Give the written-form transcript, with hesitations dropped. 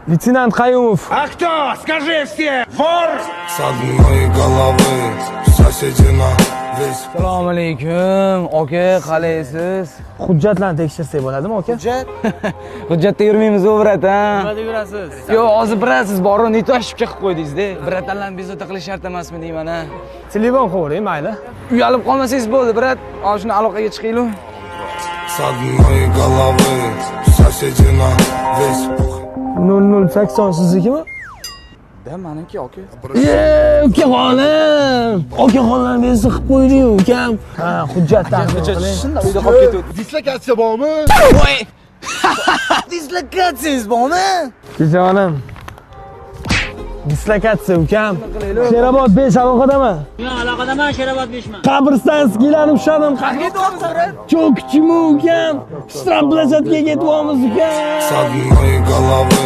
Лейтенант Qayumov. А кто? Скажи все! Вор! С одной головы соседи на весь. Assalomu alaykum. Aka, qalaysiz? Hujjatlarni tekshirsak bo'ladimi, aka? Hujjatda yurmaymiz-ku, brat, ha? Nimada yurasiz? Yo'q, hozir birasiz borib netashibga qilib qo'ydingiz-da. Bratanlarni bezovta qilish shart emasmi deyman, ha? Telefon qo'ying, mayli. Uyalib qolmasangiz bo'ldi, brat. Ana shuni aloqaga chiqaylik. С одной головы соседи на весь. 0080 siznikimi? Da, meniki, aka. Ukaxonim! Ukaxonlarni meni siqib qo'ydi-yu, ukam. Ha, hujjat taqdim qiling. Shunda uyda qolib ketdi. Dislokatsiya bormi? Voy! Dislokatsiyangiz bormi? Kechaxonim. Dislokatsiya ukam. Sherobod 5 aloqadaman. Yo'q, aloqadaman, Sherobod 5 man. Qabristonskilarni ushladim. Cho'kchimi ukam? Shtrab plashadga ketyapmiz ukam. С одной головы